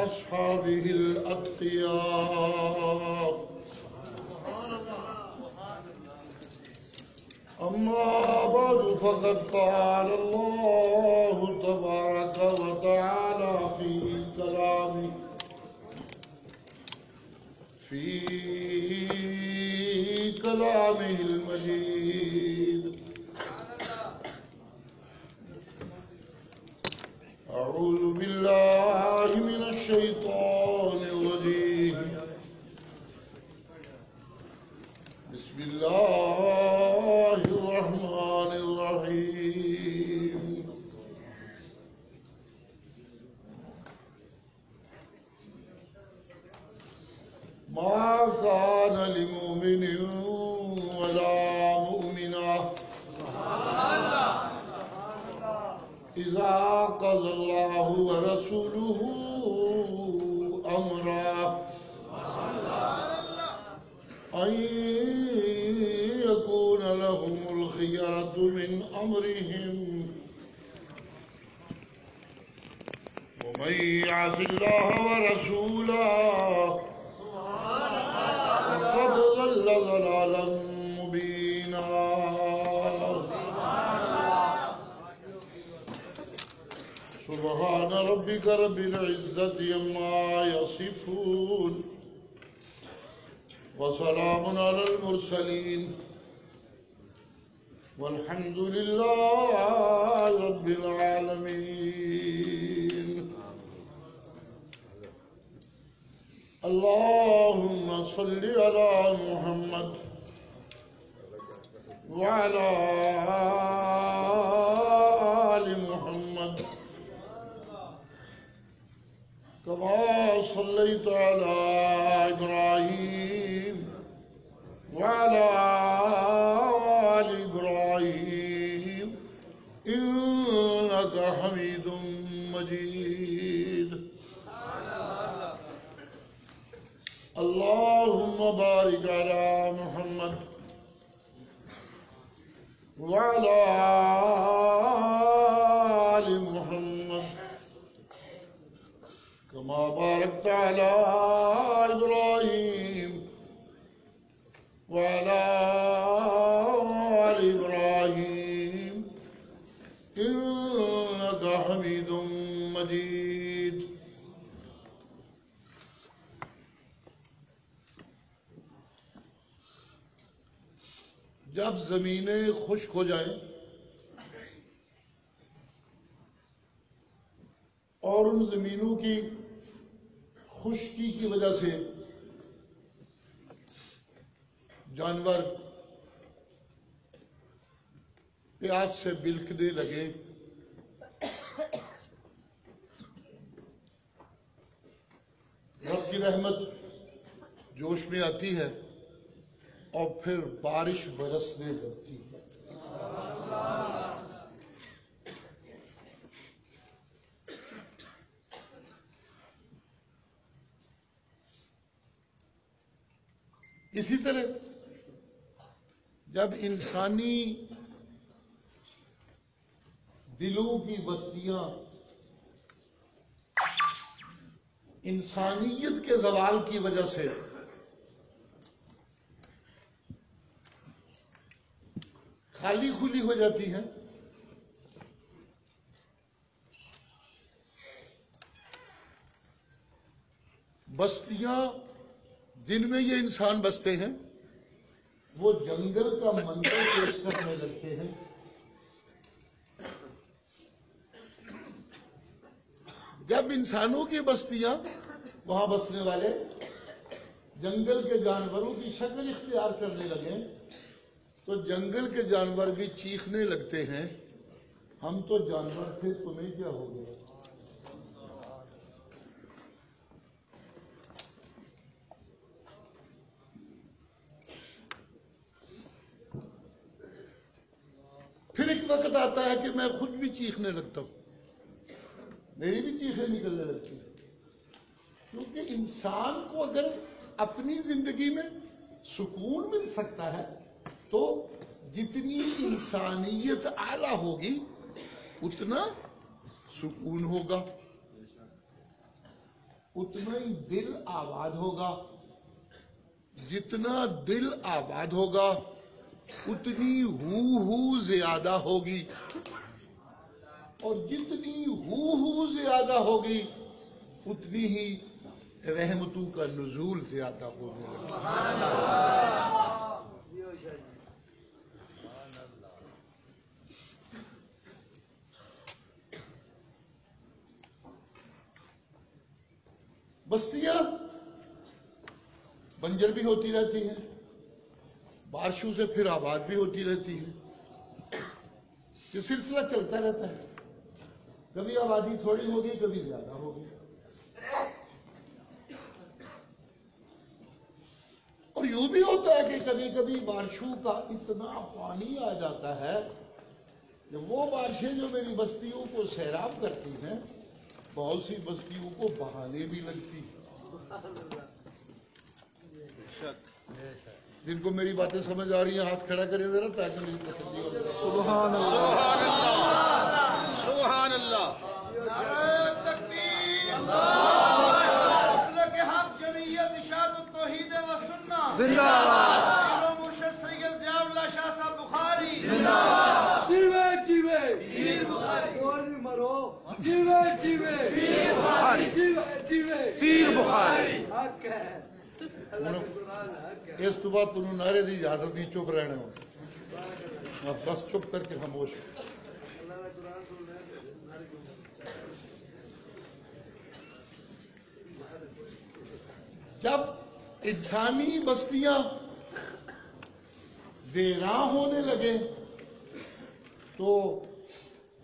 وأصحابه الأتقياء. أما بعد فقد قال الله تبارك وتعالى في كلامه المجيد: أعوذ بالله من الشيطان الرجيم. بسم الله الرحمن الرحيم. ما كان لمؤمن ولا مؤمنة إذا قضى الله ورسوله أمرا أن يكون لهم الخيرة من أمرهم ومن يعص الله ورسوله فقد ضل ضلالا مبينا. سبحان ربك رب العزة عما يصفون وسلام على المرسلين والحمد لله رب العالمين. اللهم صل على محمد وعلى آل محمد كما صليت على إبراهيم وعلى آل إبراهيم إنك حميد مجيد. اللهم بارك على محمد وعلى آل محمد كما باركت على إبراهيم وعلى آل إبراهيم إنك حميد مجيد. جب زمینیں خشک ہو جائیں اور ان زمینوں کی خشکی کی وجہ سے جانور پیاس سے بلکنے لگے رب کی رحمت جوش میں آتی ہے اور پھر بارش برسنے لگتی ہے. اسی طرح جب انسانی دلوں کی بستیاں انسانیت کے زوال کی وجہ سے خالی کھلی ہو جاتی ہیں بستیاں جن میں یہ انسان بستے ہیں وہ جنگل کا منظر پیش کرنے لگتے ہیں. جب انسانوں کی بستیاں وہاں بسنے والے جنگل کے جانوروں کی شکل اختیار کرنے لگے تو جنگل کے جانور بھی چیخنے لگتے ہیں ہم تو جانور تھے تمہیں کیا ہو گیا. پھر ایک وقت آتا ہے کہ میں خود بھی چیخنے لگتا ہوں میری بھی چیخیں نکلنے لگتی ہیں کیونکہ انسان کو اگر اپنی زندگی میں سکون مل سکتا ہے تو جتنی انسانیت اعلیٰ ہوگی اتنا سکون ہوگا اتنا ہی دل آباد ہوگا. جتنا دل آباد ہوگا اتنی ہو زیادہ ہوگی, اور جتنی ہو زیادہ ہوگی اتنی ہی رحمتوں کا نزول زیادہ ہوگا. بستیاں بنجر بھی ہوتی رہتی ہیں, بارشوں سے پھر آباد بھی ہوتی رہتی ہے. یہ سلسلہ چلتا رہتا ہے. کبھی آبادی تھوڑی ہوگی, کبھی زیادہ ہوگی. اور یوں بھی ہوتا ہے کہ کبھی کبھی بارشوں کا اتنا پانی آ جاتا ہے کہ وہ بارشیں جو میری بستیوں کو سیراب کرتی ہیں, بہت سی بستیوں کو بہانے بھی لگتی ہیں. جن کو میری باتیں سمجھ آ رہی ہیں ہاتھ کھڑا کریں ذرا تاکہ میری تسلی ہو جائے. سبحان اللہ, سبحان اللہ. تکبیر. مسلک حق جمعیت اشاعت التوحید و سنت زندہ باد. مرشد سید ضیاء اللہ شاہ صاحب بخاری زندہ باد. جیوے جیوے پیر بخاری. اور نہیں مرو. جیوے جیوے پیر بخاری. جیوے جیوے پیر بخاری. حق ہے. اس تو بعد تمہیں نعرے دی اجازت نہیں, چپ رہنے ہو, بس چپ کر کے خاموش. جب انسانی بستیاں ویراں ہونے لگے تو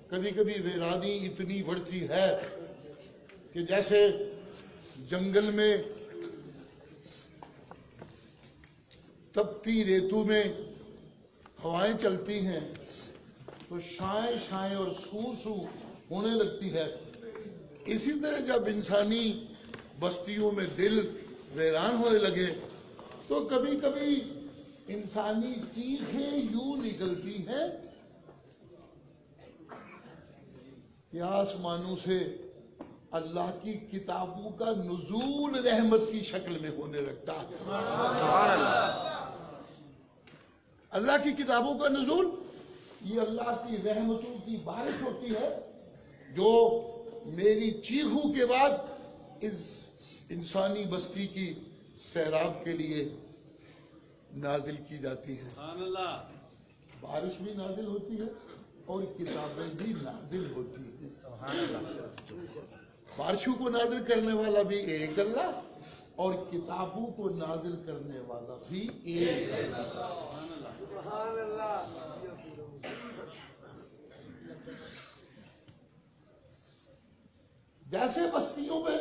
کبھی کبھی ویرانی اتنی بڑھتی ہے کہ جیسے جنگل میں تپتی ریتو میں ہوائیں چلتی ہیں تو شائیں شائیں اور سو سو ہونے لگتی ہے. اسی طرح جب انسانی بستیوں میں دل ویران ہونے لگے تو کبھی کبھی انسانی چیخیں یوں نکلتی ہیں کہ آسمانوں سے اللہ کی کتابوں کا نزول رحمت کی شکل میں ہونے لگتا ہے. سبحان اللہ. اللہ کی کتابوں کا نزول یہ اللہ کی رحمتوں کی بارش ہوتی ہے جو میری چیخوں کے بعد اس انسانی بستی کی سیراب کے لیے نازل کی جاتی ہے. سبحان اللہ. بارش بھی نازل ہوتی ہے اور کتابیں بھی نازل ہوتی ہیں. سبحان اللہ. بارشوں کو نازل کرنے والا بھی ایک اللہ اور کتابوں کو نازل کرنے والا بھی ایک اللہ. سبحان اللہ. جیسے بستیوں میں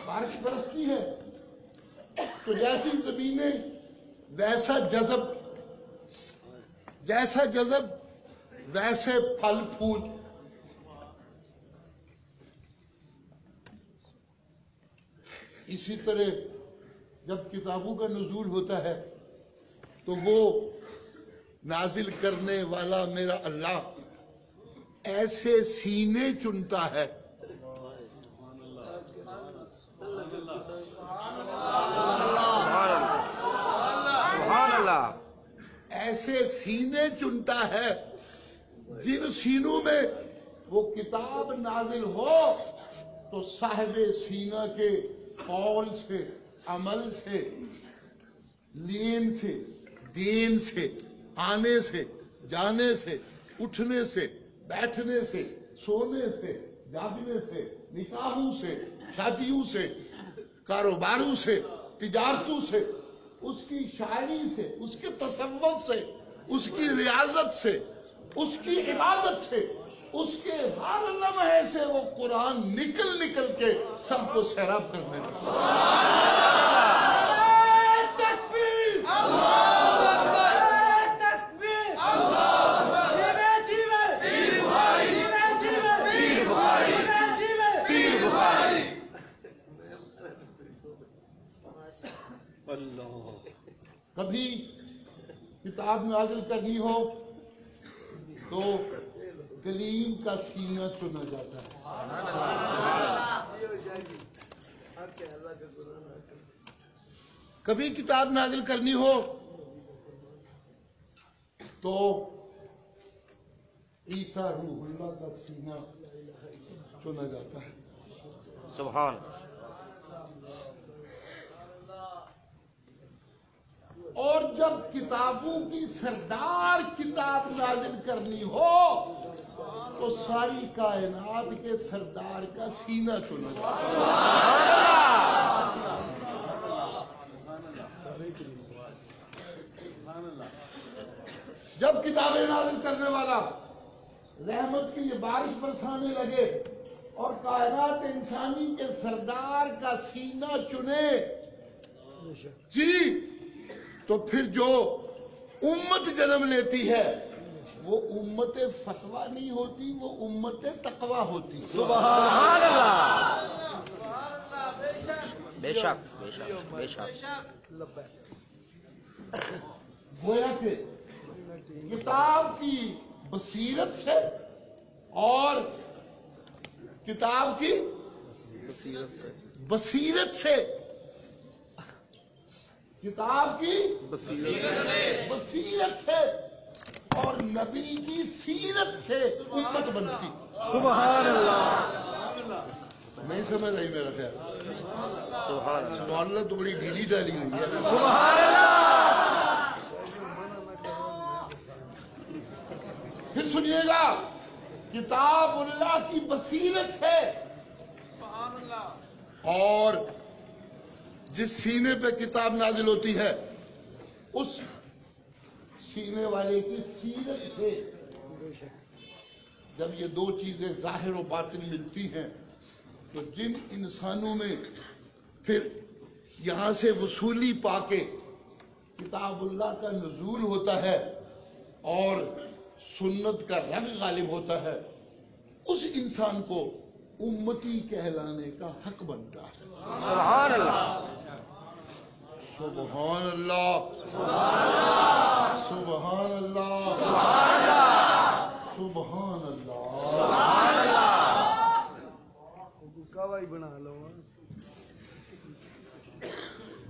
بارش برستی ہے تو جیسی زمینیں ویسا جذب, جیسا جذب ویسے پھل پھول. اسی طرح جب کتابوں کا نزول ہوتا ہے تو وہ نازل کرنے والا میرا اللہ ایسے سینے چنتا ہے سبحان اللہ. ایسے سینے چنتا ہے جن سینوں میں وہ کتاب نازل ہو تو صاحب سینہ کے قول سے, عمل سے, لین سے, دین سے, آنے سے, جانے سے, اٹھنے سے, بیٹھنے سے, سونے سے, جاگنے سے, نکاحوں سے, شادیوں سے, کاروباروں سے, تجارتوں سے, اس کی شاعری سے, اس کے تصوف سے, اس کی ریاضت سے, اس کی عبادت سے, اس کے ہر لمحے سے وہ قرآن نکل نکل کے سب کو سیراب کرنے لگا. تکبیر. تکبیر. پیر بخاری. اللہ. کبھی کتاب نازل کرنی ہو تو کلیم کا سینہ چنا جاتا ہے. کبھی کتاب نازل کرنی ہو تو عیسیٰ روح اللہ کا سینہ چنا جاتا ہے. سبحان. اور جب کتابوں کی سردار کتاب نازل کرنی ہو تو ساری کائنات کے سردار کا سینہ چنا جاتا ہے. جب کتابیں نازل کرنے والا رحمت کی یہ بارش برسانے لگے اور کائنات انسانی کے سردار کا سینہ چنے جی تو پھر جو امت جنم لیتی ہے وہ امت فتویٰ نہیں ہوتی، وہ امت تقویٰ ہوتی. سبحان اللہ. بے شک بے شک بے شک. گویا کہ کتاب کی بصیرت سے اور کتاب کی بصیرت سے کتاب کی بصیرت سے اور نبی کی سیرت سے امت بنتی. سبحان اللہ. نہیں سمجھ آئی میرا خیال. سبحان اللہ. سبحان اللہ تو بڑی ڈھیلی ڈالی ہوئی ہے. سبحان اللہ. پھر سنیے گا کتاب اللہ کی بصیرت سے اور جس سینے پہ کتاب نازل ہوتی ہے اس سینے والے کی سیرت سے جب یہ دو چیزیں ظاہر و باطن ملتی ہیں تو جن انسانوں میں پھر یہاں سے وصولی پا کے کتاب اللہ کا نزول ہوتا ہے اور سنت کا رنگ غالب ہوتا ہے اس انسان کو امتی کہلانے کا حق بنتا ہے. سبحان اللہ. سبحان اللہ. سبحان اللہ. سبحان اللہ. کوائی بنا لو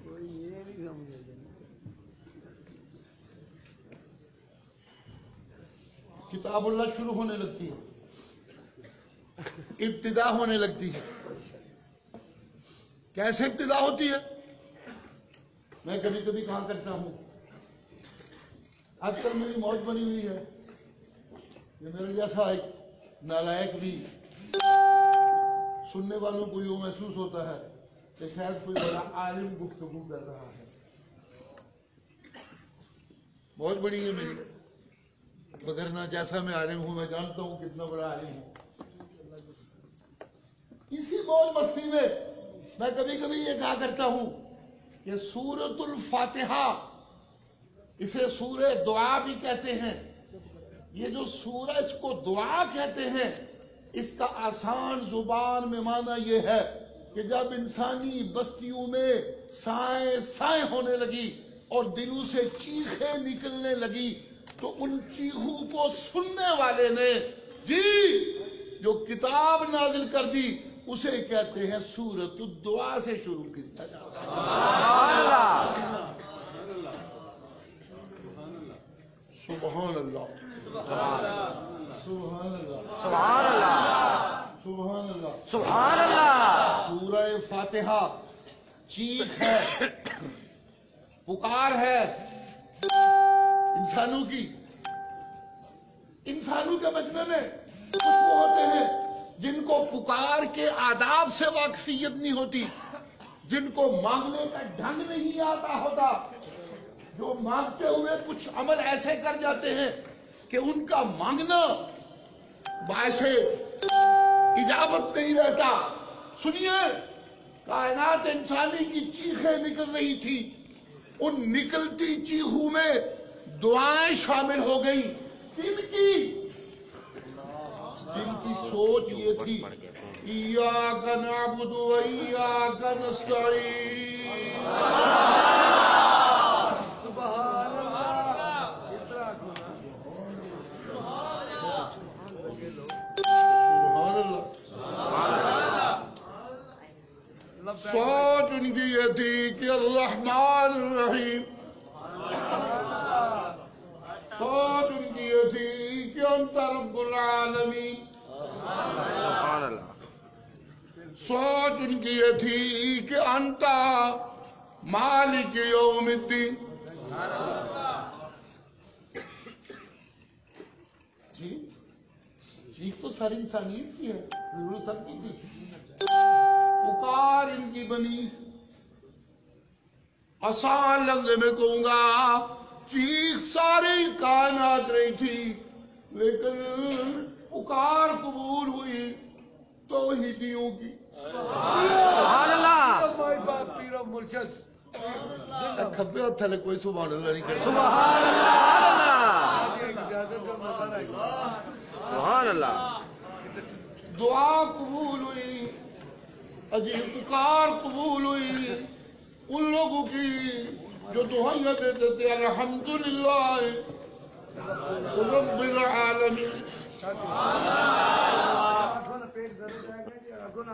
کوئی یہ نہیں سمجھے. کتاب اللہ شروع ہونے لگتی ہے، ابتدا ہونے لگتی ہے. کیسے ابتدا ہوتی ہے؟ میں کبھی کبھی کہا کرتا ہوں آج کل میری موت بنی ہوئی ہے کہ میرے جیسا ایک نالائق بھی سننے والوں کو یوں محسوس ہوتا ہے کہ شاید کوئی بڑا عالم گفتگو کر رہا ہے. موت بنی ہے میری، مگر نہ جیسا میں عالم ہوں میں جانتا ہوں کتنا بڑا عالم ہوں. اسی موج مستی میں میں کبھی کبھی یہ کہا کرتا ہوں کہ سورۃ الفاتحہ اسے سورہ دعا بھی کہتے ہیں. یہ جو سورہ اس کو دعا کہتے ہیں اس کا آسان زبان میں معنی یہ ہے کہ جب انسانی بستیوں میں سائیں سائیں ہونے لگی اور دلوں سے چیخیں نکلنے لگی تو ان چیخوں کو سننے والے نے جی جو کتاب نازل کر دی اسے کہتے ہیں سورۃ الدعا سے شروع کیا جاتا ہے. سبحان اللہ. سبحان اللہ. سبحان اللہ. سبحان اللہ. سبحان اللہ. سورہ فاتحہ چیخ ہے، پکار ہے انسانوں کی. انسانوں کے مجمع میں کچھ وہ ہوتے ہیں جن کو پکار کے آداب سے واقفیت نہیں ہوتی، جن کو مانگنے کا ڈھنگ نہیں آتا ہوتا، جو مانگتے ہوئے کچھ عمل ایسے کر جاتے ہیں کہ ان کا مانگنا باعث اجابت نہیں رہتا. سنیے، کائنات انسانی کی چیخیں نکل رہی تھی، ان نکلتی چیخوں میں دعائیں شامل ہو گئی. ان کی سوچ یہ تھی ایاک نعبد و ایاک نستعین. سبحان اللہ. سبحان اللہ. مالک الرحمن الرحیم. سوچ ان کی یہ تھی کہ انت رب العالمین. سبحان اللہ. سوچ ان کی یہ تھی کہ انت مالک یوم الدین. جی چیخ تو ساری انسانیت کی ہے، ضرورت سب کی تھی. پکار ان کی بنی، آسان لفظ میں کہوں گا چیخ ساری کائنات رہی تھی، لیکن پکار قبول ہوئی توحیدیوں کی. سبحان اللہ. مائی باپ پیر و مرشد. کھبے ہاتھ تھلے کوئی سبحان اللہ نہیں کرتا. سبحان اللہ. اجازت دو نظر آئی. سبحان اللہ. دعا قبول ہوئی، عجیب پکار قبول ہوئی ان لوگوں کی جو دعائیں دیتے تھے الحمدللہ رب العالمین.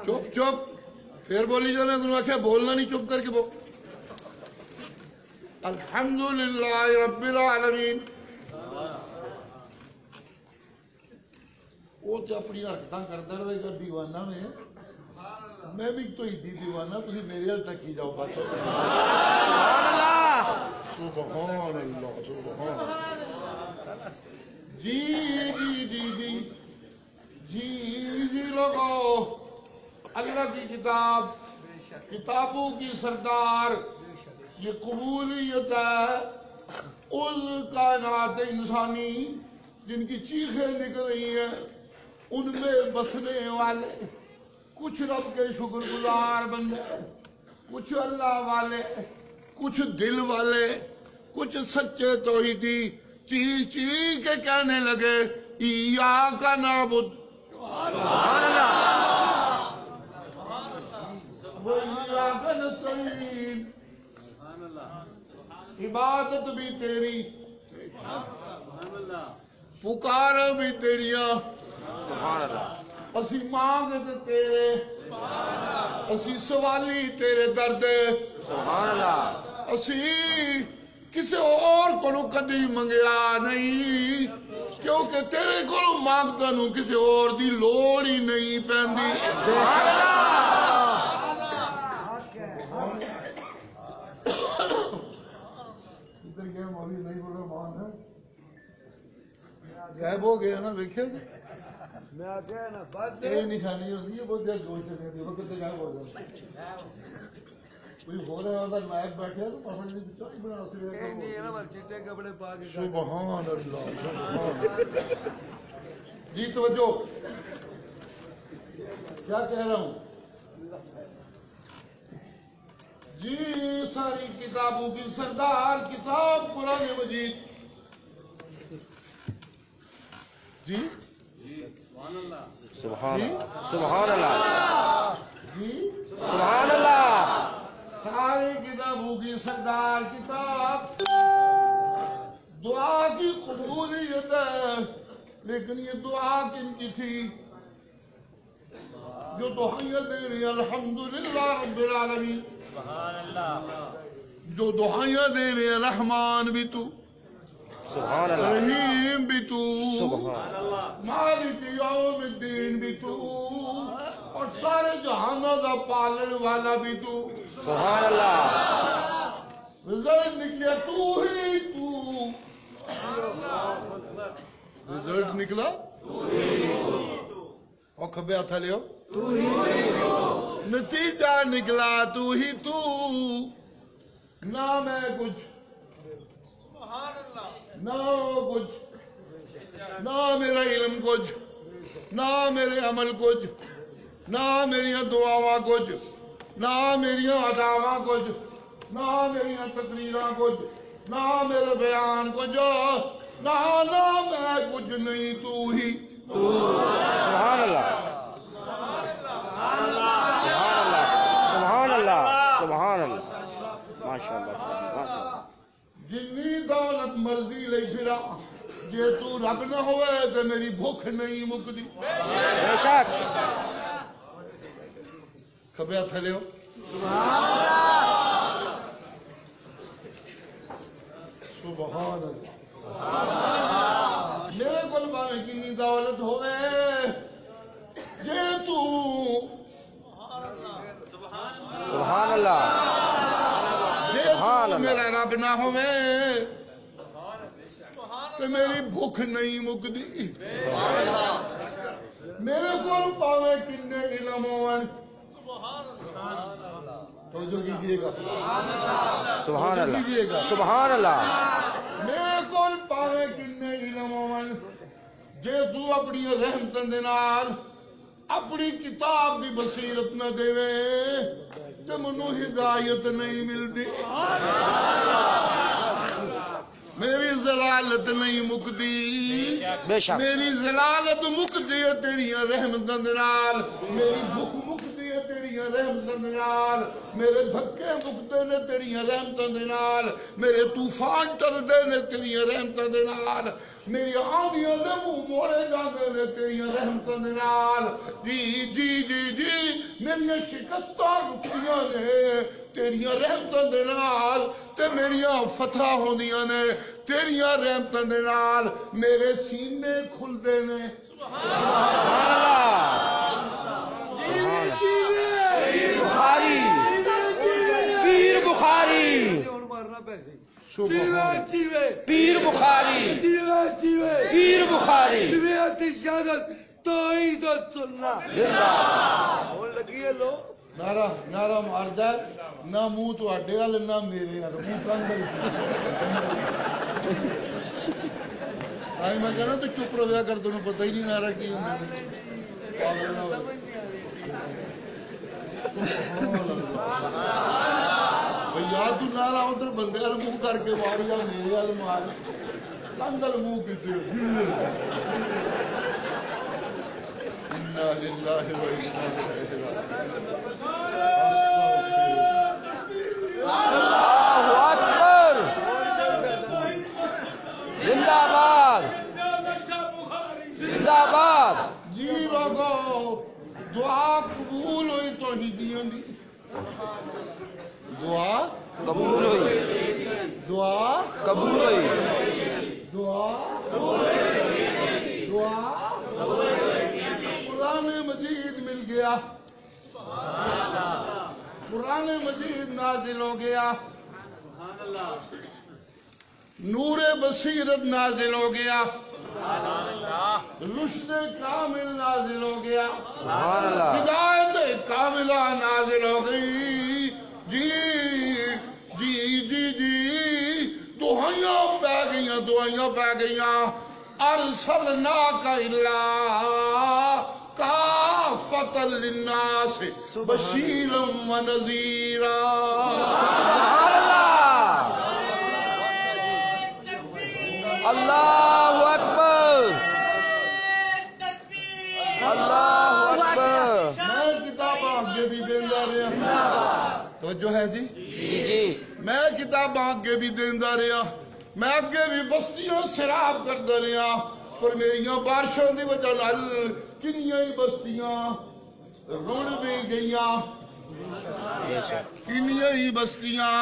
چپ چپ پھر بولی جو نے تمہیں آخیا بولنا نہیں، چپ کر کے بول. الحمدللہ رب العالمین. وہ تو اپنی حرکتاں کرتا رہے گا دیوانہ میں بھی تو ہی دیوانہ، تھی میرے حل تک ہی جاؤ بس. سبحان اللہ سبحان اللہ. جی جی جی جی جی جی لوگو، اللہ کی کتاب، کتابوں کی سردار، یہ قبولیت ہے ان کائنات انسانی جن کی چیخیں نکل رہی ہیں. ان میں بسنے والے کچھ رب کے شکر گزار بندے، کچھ اللہ والے، کچھ دل والے، کچھ سچے توحیدی چیخ چیخ کے کہنے لگے ایاک نعبد و ایاک نستعین. عبادت بھی تیری، پکار بھی تیریاں، سبحان اللہ. اسی مانگتے تیرے، اسی سوالی تیرے درد، سبحان اللہ. اسی کسی اور کو کدی منگیا نہیں، کیونکہ تیرے کو مانگتا نو کسی اور دی لوڑ ہی نہیں پیندی. سبحان اللہ. ادھر گیا مولوی نہیں بول رہا مان ہے غائب ہو گیا نا، دیکھے میں آ گیا نا بات یہ نہیں کھانی ہوتی ہے، بہت دیر گوشت نہیں وہ کتنے غائب ہو جاتا. کوئی ہو رہا ہوتا نائب بیٹھے تو پسند نہیں چاہیے بنا چیٹے کپڑے پا کے. سبحان اللہ سبحان اللہ. جی توجہ، کیا کہہ رہا ہوں جی؟ ساری کتابوں کی سردار کتاب قرآن مجید. جی سبحان اللہ. سبحان اللہ. جی سبحان اللہ. ساری کتابوں کی سردار کتاب دعا کی قبولیت ہے، لیکن یہ دعا کن کی تھی؟ جو دعائیں دے رہی الحمدللہ رب العالمین، جو دعائیں دے رہے ہیں رحمان بھی تو، سبحان اللہ. رحیم بھی تو، سبحان اللہ. مالک یوم الدین بھی تو، اور سارے جہانوں کا پالن والا بھی تو. سبحان اللہ. رزلٹ نکلے تو ہی تو، رزلٹ نکلا اور کھبے ہاتھ لے نتیجہ نکلا تو ہی تو. نہ میں کچھ، نہ وہ کچھ، نہ میرا علم کچھ، نہ میرے عمل کچھ، نہ میری دعاواں کچھ، نہ میری اداواں کچھ، نہ میری تقریراں کچھ، نہ میرے بیان کچھ، نہ میں کچھ نہیں، تو ہی. سبحان اللہ. سبحان اللہ. سبحان اللہ. ماشاء اللہ. جنی دولت مرضی لے پھرا، جے تو رب نہ ہوئے تو میری بھوک نہیں مکدی. بے شک. کھبے ہاتھ لے. سبحان اللہ میرے کو باویں کنی دولت ہوئے جے تو سبحان اللہ جے تو میرا رب نہ ہوئے تو میری بھوک نہیں مکدی میرے کو پاویں کنے علم ہوئے توجہ کیجئے گا سبحان اللہ سبحان اللہ میرے کو پاویں کنے علم ہوئے جے تو اپنی رحمتن دے نال اپنی کتاب دی بصیرت نہ دے تے منو ہدایت نہیں ملتی میری ضلالت نہیں مکدی بے شک میری ضلالت مکدی ہے تیری رحمتاں دے نال میری بھوک مکدی ہے تیری رحمتاں دے نال میرے دھکے مکدے نے تیری رحمتاں دے نال میرے طوفان ٹلدے نے تیری رحمتاں دے نال میری آندیاں دے منہ موڑے جاندے نے تیری رحمتاں دے نال جی جی جی جی میری شکستاں رکھیاں نے تیری رحمتاں دے نال تے میری فتح ہوندیاں نے تیری رحمتاں دے نال میرے سینے کھلدے نے بخاری پیر بخاری پیر بخاری پیر بخاری نعرہ نعرہ مار جائے نہ منہ تو اڈے والے نہ میرے والے منہ کندر آئی میں کہنا تو چپ رہا کر تمہیں پتہ ہی نہیں نعرہ کی یا تو نعرہ ادھر بندے والے منہ کر کے مار یا میرے والے مار کندل منہ کسی انا للہ و انا الیہ اللہ اکبر زندہ باد زندہ باد جی لوگو دعا قبول ہوئی توحیدیاں دی دعا قبول ہوئی دعا قبول ہوئی دعا دعا قرآن مجید مل گیا قرآن مجید نازل ہو گیا نور بصیرت نازل ہو گیا رشد کامل نازل ہو گیا سبحان اللہ ہدایت کاملہ نازل ہو گئی جی جی جی جی دعائیاں پہ گئیاں ارسلناک الا کافۃ للناس بشیرا ونذیرا اللہ اکبر اللہ اکبر میں کتاباں آگے بھی دیندا رہا توجہ ہے جی جی جی میں کتاباں آگے بھی دیندا رہا میں اگے بھی بستیاں سیراب کردا رہا پر میریاں بارشاں دی وجہ نال کنیاں ہی بستیاں رڑ بھی گئیاں کنیاں ہی بستیاں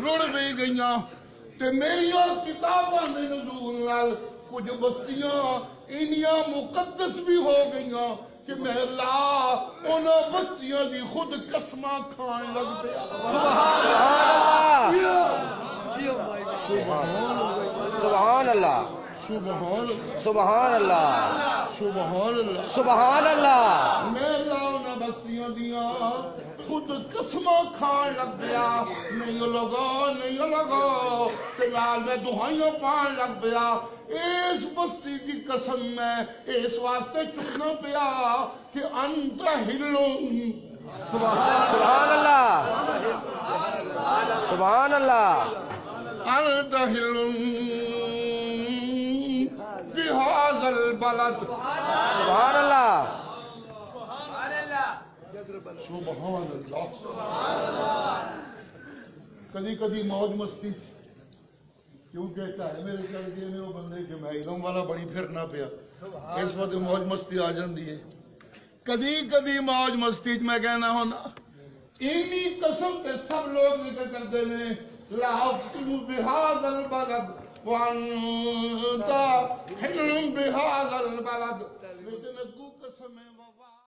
رڑ بھی گئیاں تے میریاں کتاباں دے نزول نال کچھ بستیاں انیاں مقدس بھی ہو گئیاں کہ میں اللہ انہاں بستیاں دی خود قسماں کھان لگ پیا سبحان اللہ سبحان سبحان اللہ سبحان اللہ سبحان اللہ میں اللہ انہاں بستیاں دیاں خود قسماں کھان لگ پیا نہیں لگو تے نال میں دعائیاں پان لگ پیا اس بستی کی قسم میں اس واسطے چکنا پیا کہ انت ہلوں سبحان اللہ سبحان اللہ انت ہلوں بهذا البلد سبحان اللہ سبحان اللہ کدی کدی موج مستی کیوں کہتا ہے میرے چل گئے نے وہ بندے کہ میں علم والا بڑی پھرنا پیا اس وقت موج مستی آ جاندی ہے کدی کدی موج مستی میں کہنا ہونا اینی قسم تے سب لوگ ذکر کرتے ہیں لا اقسم بهذا البلد وانت حل بهذا البلد، لیکن اگو قسم ہے